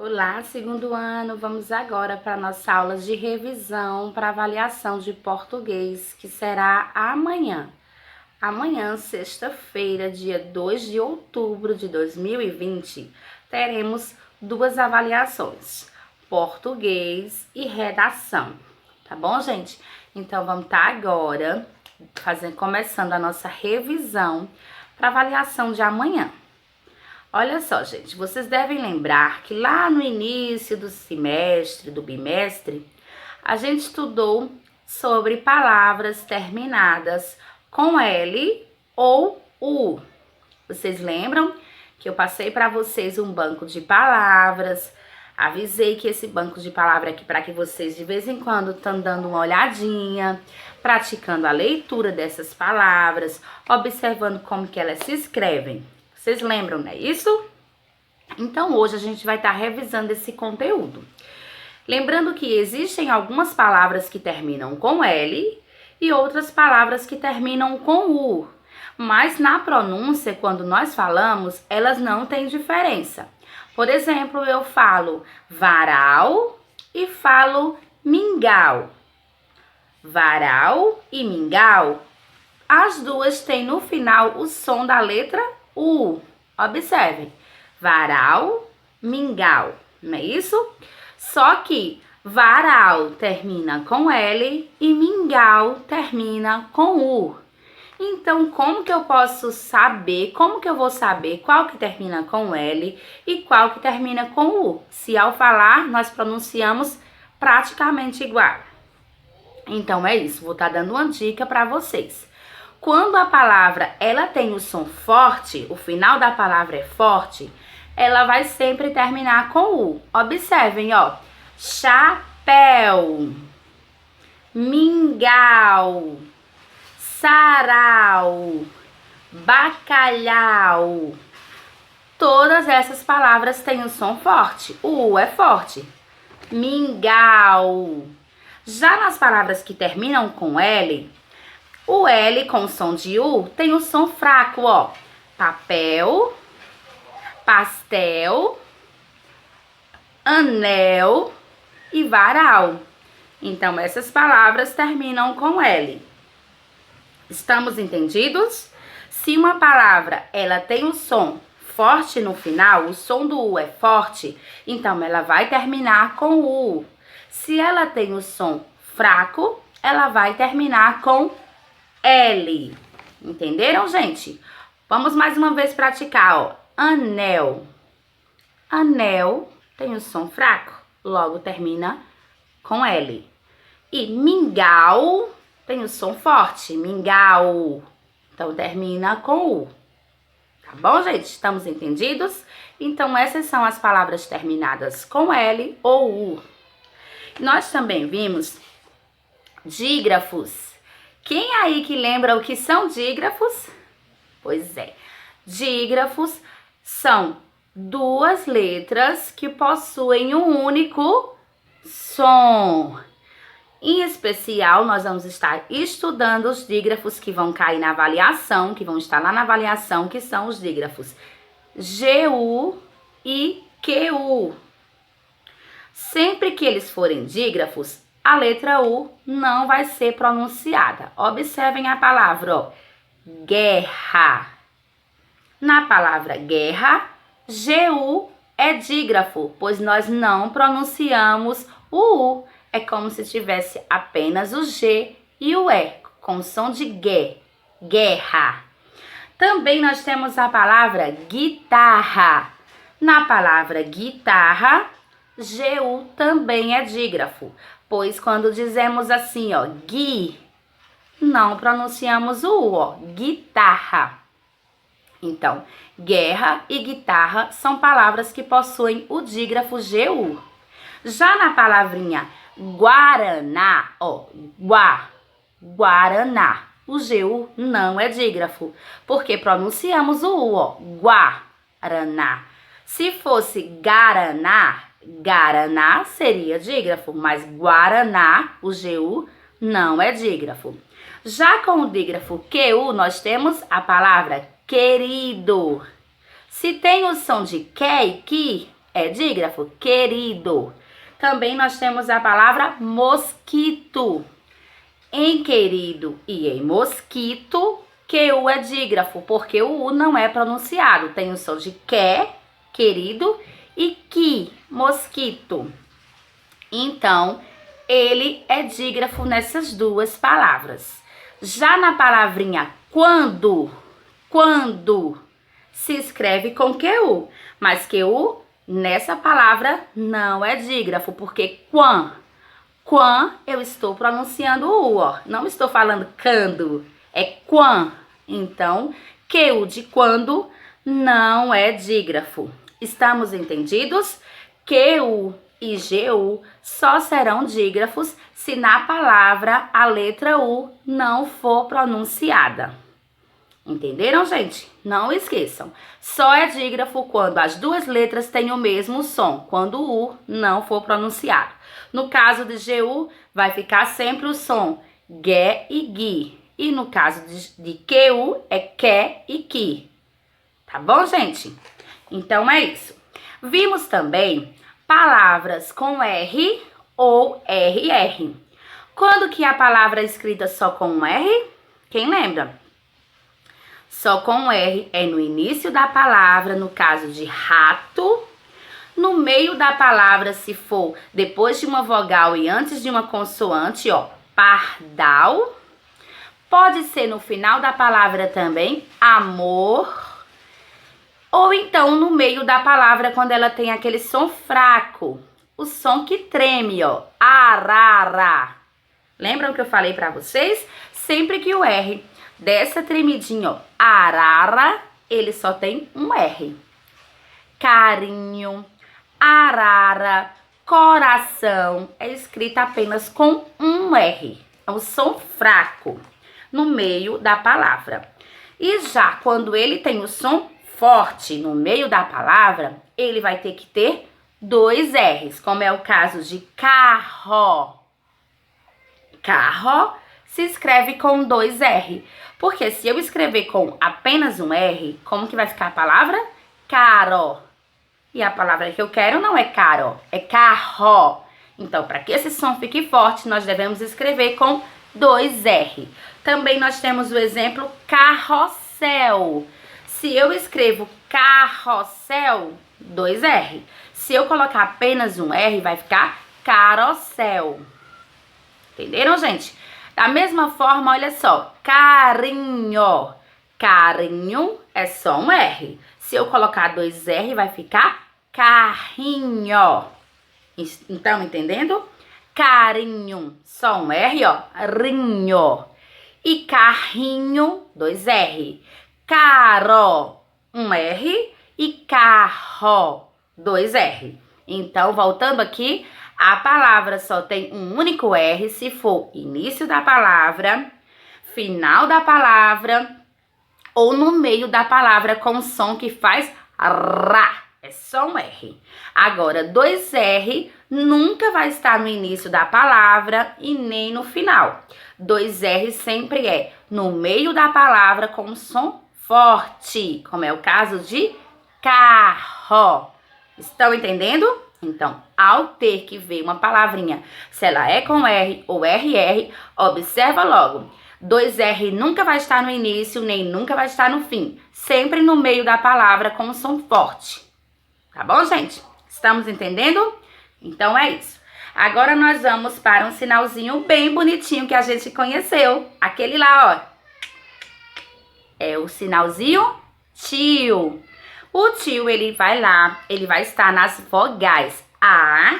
Olá, segundo ano, vamos agora para a nossa aula de revisão para avaliação de português, que será amanhã. Amanhã, sexta-feira, dia 2 de outubro de 2020, teremos duas avaliações, português e redação, tá bom, gente? Então, vamos estar agora começando a nossa revisão para avaliação de amanhã. Olha só, gente, vocês devem lembrar que lá no início do semestre, do bimestre, a gente estudou sobre palavras terminadas com L ou U. Vocês lembram que eu passei para vocês um banco de palavras, avisei que esse banco de palavras aqui para que vocês de vez em quando estão dando uma olhadinha, praticando a leitura dessas palavras, observando como que elas se escrevem. Vocês lembram, não é isso? Então, hoje a gente vai estar revisando esse conteúdo. Lembrando que existem algumas palavras que terminam com L e outras palavras que terminam com U. Mas na pronúncia, quando nós falamos, elas não têm diferença. Por exemplo, eu falo varal e falo mingau. Varal e mingau, as duas têm no final o som da letra U. Observem, varal, mingau, não é isso? Só que varal termina com L e mingau termina com U. Então, como que eu posso saber, como que eu vou saber qual que termina com L e qual que termina com U? Se ao falar nós pronunciamos praticamente igual. Então, é isso, vou estar dando uma dica para vocês. Quando a palavra ela tem o som forte, o final da palavra é forte, ela vai sempre terminar com U. Observem, ó. Chapéu, mingau, sarau, bacalhau. Todas essas palavras têm o som forte. O U é forte. Mingau. Já nas palavras que terminam com L, o L com o som de U tem o som fraco, ó. Papel, pastel, anel e varal. Então, essas palavras terminam com L. Estamos entendidos? Se uma palavra ela tem o som forte no final, o som do U é forte, então ela vai terminar com U. Se ela tem o som fraco, ela vai terminar com L. Entenderam, gente? Vamos mais uma vez praticar, ó. Anel. Anel tem o som fraco, logo termina com L. E mingau tem o som forte, mingau. Então termina com U. Tá bom, gente? Estamos entendidos? Então essas são as palavras terminadas com L ou U. Nós também vimos dígrafos. Quem aí que lembra o que são dígrafos? Pois é, dígrafos são duas letras que possuem um único som. Em especial, nós vamos estar estudando os dígrafos que vão cair na avaliação, que vão estar lá na avaliação, que são os dígrafos GU e QU. Sempre que eles forem dígrafos, a letra U não vai ser pronunciada. Observem a palavra, ó, guerra. Na palavra guerra, GU é dígrafo, pois nós não pronunciamos o U. É como se tivesse apenas o G e o E, com o som de G, guerra. Também nós temos a palavra guitarra. Na palavra guitarra, GU também é dígrafo, pois quando dizemos assim, ó, gui, não pronunciamos o U, ó, guitarra. Então, guerra e guitarra são palavras que possuem o dígrafo GU. Já na palavrinha guaraná, ó, guaraná, o GU não é dígrafo, porque pronunciamos o U, ó, guaraná. Se fosse garaná, Guaraná seria dígrafo, mas Guaraná, o GU, não é dígrafo. Já com o dígrafo QU, nós temos a palavra querido. Se tem o som de que e que, é dígrafo, querido. Também nós temos a palavra mosquito. Em querido e em mosquito, QU é dígrafo, porque o U não é pronunciado. Tem o som de que, querido, e que, mosquito. Então, ele é dígrafo nessas duas palavras. Já na palavrinha quando se escreve com QU, mas QU nessa palavra não é dígrafo, porque quan eu estou pronunciando o U, ó. Não estou falando cando, é quan. Então, QU de quando não é dígrafo. Estamos entendidos? QU e GU só serão dígrafos se na palavra a letra U não for pronunciada. Entenderam, gente? Não esqueçam. Só é dígrafo quando as duas letras têm o mesmo som, quando o U não for pronunciado. No caso de GU, vai ficar sempre o som G e GI. E no caso de QU, é que e ki. Tá bom, gente? Então é isso. Vimos também palavras com R ou RR. Quando que a palavra é escrita só com um R? Quem lembra? Só com um R é no início da palavra, no caso de rato. No meio da palavra, se for depois de uma vogal e antes de uma consoante, ó, pardal. Pode ser no final da palavra também, amor. Ou então no meio da palavra, quando ela tem aquele som fraco, o som que treme, ó, arara. Lembram que eu falei pra vocês? Sempre que o R dessa tremidinha, ó, arara, ele só tem um R. Carinho, arara, coração, é escrita apenas com um R. É um som fraco no meio da palavra. E já quando ele tem o som forte no meio da palavra, ele vai ter que ter dois R's, como é o caso de carro. Carro se escreve com dois R, porque se eu escrever com apenas um R, como que vai ficar a palavra? Caro. E a palavra que eu quero não é caro, é carro. Então, para que esse som fique forte, nós devemos escrever com dois R. Também nós temos o exemplo carrossel. Se eu escrevo carrossel, dois R. Se eu colocar apenas um R, vai ficar carossel. Entenderam, gente? Da mesma forma, olha só, carinho. Carinho é só um R. Se eu colocar dois R, vai ficar carrinho. Estão entendendo? Carinho, só um R, ó, rinho. E carrinho, dois R. Caro, um R. E carro, dois R. Então, voltando aqui, a palavra só tem um único R se for início da palavra, final da palavra ou no meio da palavra com som que faz rá. É só um R. Agora, dois R nunca vai estar no início da palavra e nem no final. Dois R sempre é no meio da palavra com som forte, como é o caso de carro. Estão entendendo? Então, ao ter que ver uma palavrinha, se ela é com R ou RR, observa logo. Dois R nunca vai estar no início, nem nunca vai estar no fim. Sempre no meio da palavra com som forte. Tá bom, gente? Estamos entendendo? Então é isso. Agora nós vamos para um sinalzinho bem bonitinho que a gente conheceu. Aquele lá, ó. É o sinalzinho tio. O tio, ele vai lá, ele vai estar nas vogais A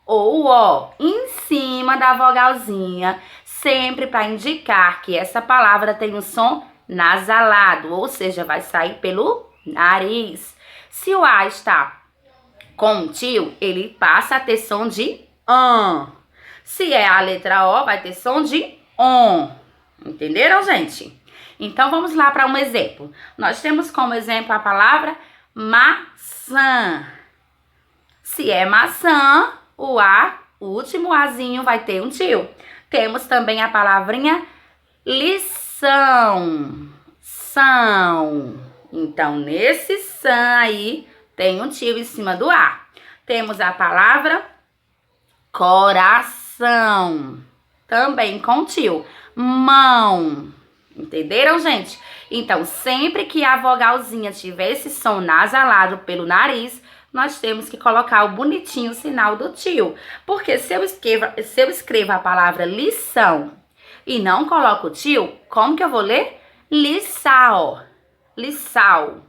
ou O, em cima da vogalzinha, sempre para indicar que essa palavra tem um som nasalado, ou seja, vai sair pelo nariz. Se o A está com o tio, ele passa a ter som de an. Se é a letra O, vai ter som de on. Entenderam, gente? Então, vamos lá para um exemplo. Nós temos como exemplo a palavra maçã. Se é maçã, o A, o último Azinho, vai ter um tio. Temos também a palavrinha lição. São. Então, nesse são aí, tem um tio em cima do A. Temos a palavra coração, também com tio. Mão. Entenderam, gente? Então, sempre que a vogalzinha tiver esse som nasalado pelo nariz, nós temos que colocar o bonitinho sinal do tio. Porque se eu escrevo a palavra lição e não coloco o tio, como que eu vou ler? Lissau. Lissau.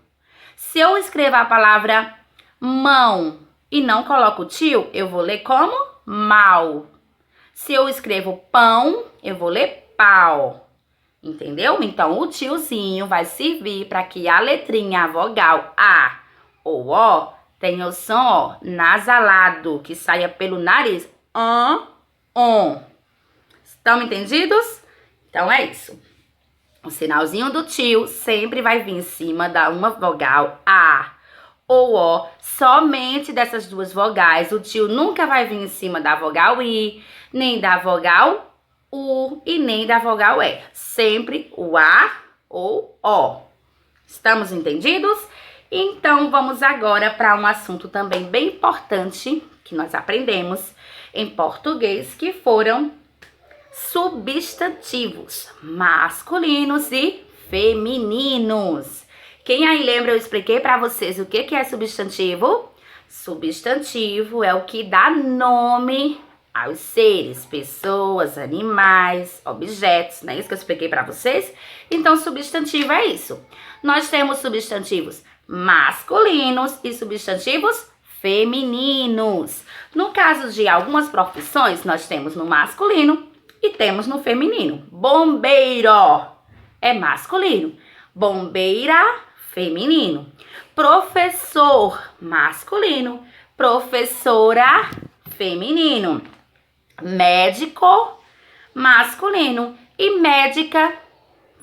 Se eu escrevo a palavra mão e não coloco o tio, eu vou ler como? Mal. Se eu escrevo pão, eu vou ler pau. Entendeu? Então, o tiozinho vai servir para que a letrinha, a vogal A ou O, tenha o som, ó, nasalado, que saia pelo nariz. On. Estão entendidos? Então, é isso. O sinalzinho do tio sempre vai vir em cima da uma vogal A ou O. Somente dessas duas vogais. O tio nunca vai vir em cima da vogal I, nem da vogal U e nem da vogal E. Sempre o A ou O. Estamos entendidos? Então, vamos agora para um assunto também bem importante que nós aprendemos em português, que foram substantivos masculinos e femininos. Quem aí lembra, eu expliquei para vocês o que é substantivo? Substantivo é o que dá nome aos seres, pessoas, animais, objetos, não é isso que eu expliquei para vocês? Então, substantivo é isso. Nós temos substantivos masculinos e substantivos femininos. No caso de algumas profissões, nós temos no masculino e temos no feminino. Bombeiro é masculino, bombeira, feminino. Professor, masculino, professora, feminino. Médico, masculino, e médica,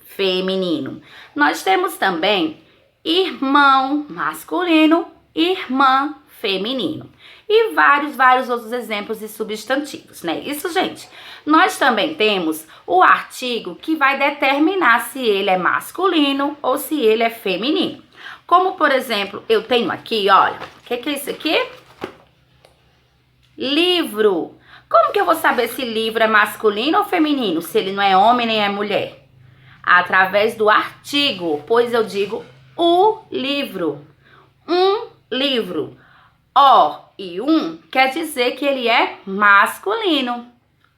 feminino. Nós temos também irmão, masculino, irmã, feminino. E vários outros exemplos de substantivos, né? Isso, gente. Nós também temos o artigo que vai determinar se ele é masculino ou se ele é feminino. Como, por exemplo, eu tenho aqui, olha, o que é isso aqui? Livro. Como que eu vou saber se livro é masculino ou feminino? Se ele não é homem nem é mulher? Através do artigo, pois eu digo o livro. Um livro. O e quer dizer que ele é masculino,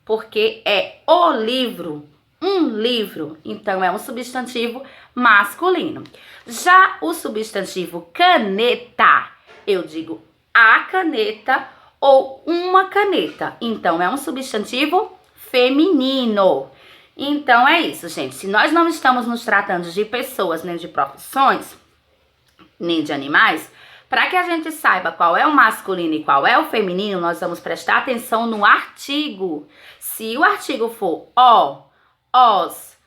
porque é o livro, um livro. Então, é um substantivo masculino. Já o substantivo caneta, eu digo a caneta ou uma caneta. Então, é um substantivo feminino. Então, é isso, gente. Se nós não estamos nos tratando de pessoas, nem de profissões, nem de animais, para que a gente saiba qual é o masculino e qual é o feminino, nós vamos prestar atenção no artigo. Se o artigo for o, os,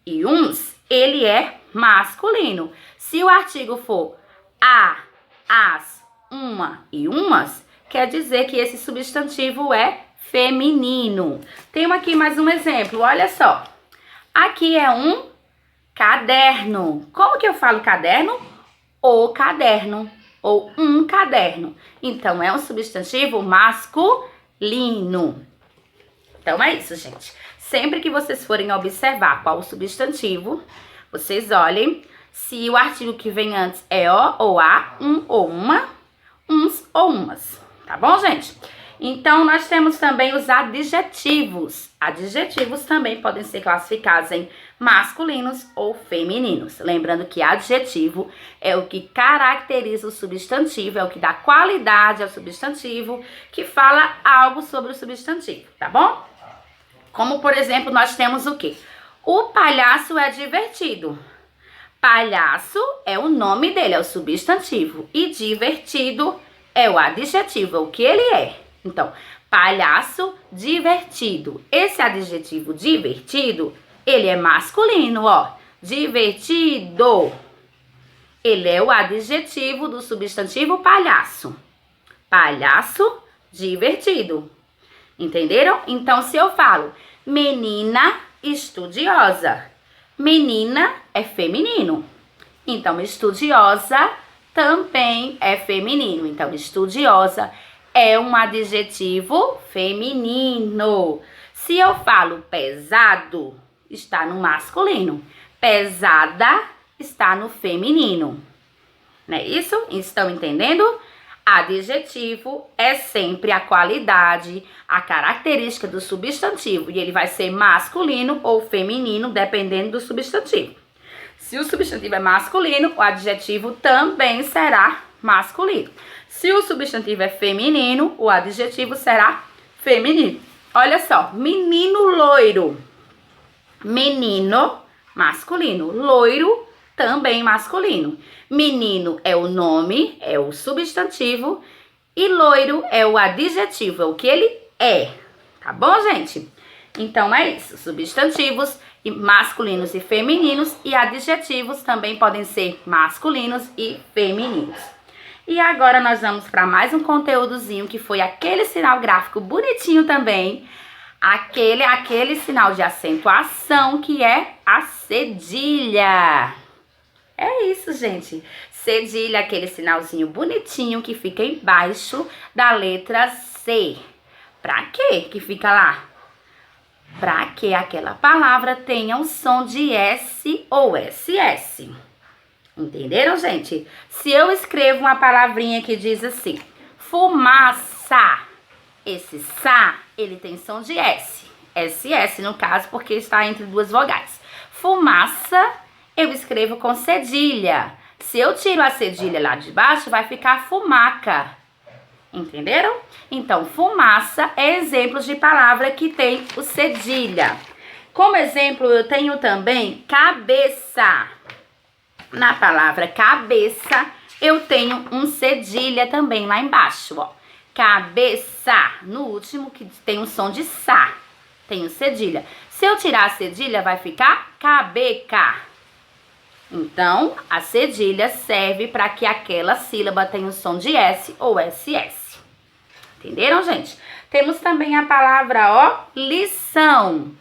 e uns, ele é masculino. Se o artigo for a, as, uma e umas, quer dizer que esse substantivo é feminino. Tenho aqui mais um exemplo, olha só. Aqui é um caderno. Como que eu falo caderno? O caderno ou um caderno. Então, é um substantivo masculino. Então, é isso, gente. Sempre que vocês forem observar qual o substantivo, vocês olhem se o artigo que vem antes é o ou a, um ou uma, uns ou umas. Tá bom, gente? Então, nós temos também os adjetivos. Adjetivos também podem ser classificados em masculinos ou femininos. Lembrando que adjetivo é o que caracteriza o substantivo, é o que dá qualidade ao substantivo, que fala algo sobre o substantivo, tá bom? Como, por exemplo, nós temos o quê? O palhaço é divertido. Palhaço é o nome dele, é o substantivo. E divertido é o adjetivo, é o que ele é. Então, palhaço divertido. Esse adjetivo divertido, ele é masculino, ó. Divertido. Ele é o adjetivo do substantivo palhaço. Palhaço divertido. Entenderam? Então, se eu falo menina estudiosa, menina é feminino. Então, estudiosa também é feminino. Então, estudiosa é um adjetivo feminino. Se eu falo pesado, está no masculino. Pesada está no feminino. Não é isso? Estão entendendo? Adjetivo é sempre a qualidade, a característica do substantivo. E ele vai ser masculino ou feminino, dependendo do substantivo. Se o substantivo é masculino, o adjetivo também será masculino. Se o substantivo é feminino, o adjetivo será feminino. Olha só, menino loiro. Menino, masculino. Loiro, também masculino. Menino é o nome, é o substantivo. E loiro é o adjetivo, é o que ele é. Tá bom, gente? Então é isso. Substantivos masculinos e femininos. E adjetivos também podem ser masculinos e femininos. E agora nós vamos para mais um conteúdozinho que foi aquele sinal gráfico bonitinho também. Aquele sinal de acentuação que é a cedilha. É isso, gente. Cedilha, aquele sinalzinho bonitinho que fica embaixo da letra C. Pra quê que fica lá? Pra que aquela palavra tenha um som de S ou SS. Entenderam, gente? Se eu escrevo uma palavrinha que diz assim, fumaça, esse sa, ele tem som de S. SS, no caso, porque está entre duas vogais. Fumaça, eu escrevo com cedilha. Se eu tiro a cedilha lá de baixo, vai ficar fumaca. Entenderam? Então, fumaça é exemplo de palavra que tem o cedilha. Como exemplo, eu tenho também cabeça. Na palavra cabeça, eu tenho um cedilha também lá embaixo, ó. Cabeça, no último, que tem um som de sa, tem o cedilha. Se eu tirar a cedilha, vai ficar cabeca. Então, a cedilha serve para que aquela sílaba tenha um som de S ou SS. Entenderam, gente? Temos também a palavra, ó, lição.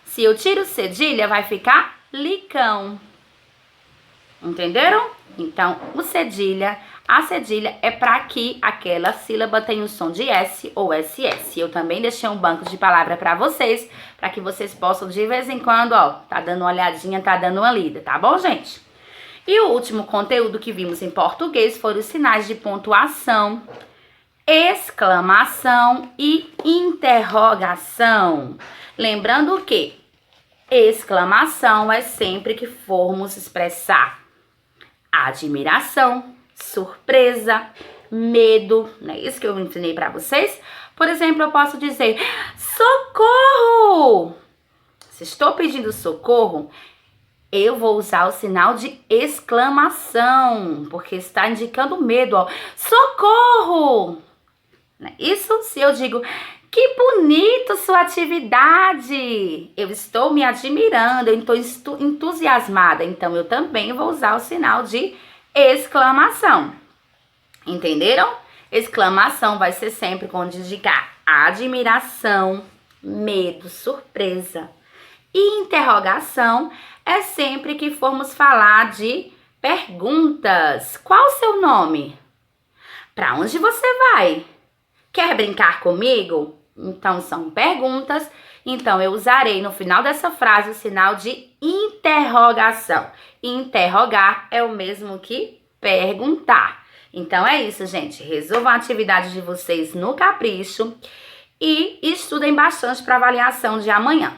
Se eu tiro cedilha, vai ficar licão. Entenderam? Então, a cedilha é para que aquela sílaba tenha um som de S ou SS. Eu também deixei um banco de palavra para vocês, para que vocês possam de vez em quando, ó, tá dando uma olhadinha, tá dando uma lida, tá bom, gente? E o último conteúdo que vimos em português foram os sinais de pontuação, exclamação e interrogação. Lembrando que exclamação é sempre que formos expressar admiração, surpresa, medo, não é isso que eu ensinei para vocês? Por exemplo, eu posso dizer, socorro! Se estou pedindo socorro, eu vou usar o sinal de exclamação, porque está indicando medo, ó. Socorro! Não é isso? Se eu digo, que bonito sua atividade! Eu estou me admirando, eu estou entusiasmada. Então, eu também vou usar o sinal de exclamação. Entenderam? Exclamação vai ser sempre quando indicar admiração, medo, surpresa. E interrogação é sempre que formos falar de perguntas. Qual o seu nome? Para onde você vai? Quer brincar comigo? Então, são perguntas. Então, eu usarei no final dessa frase o sinal de interrogação. Interrogar é o mesmo que perguntar. Então, é isso, gente. Resolvam a atividade de vocês no capricho e estudem bastante para a avaliação de amanhã.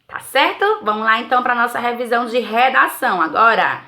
Tá certo? Vamos lá, então, para a nossa revisão de redação agora.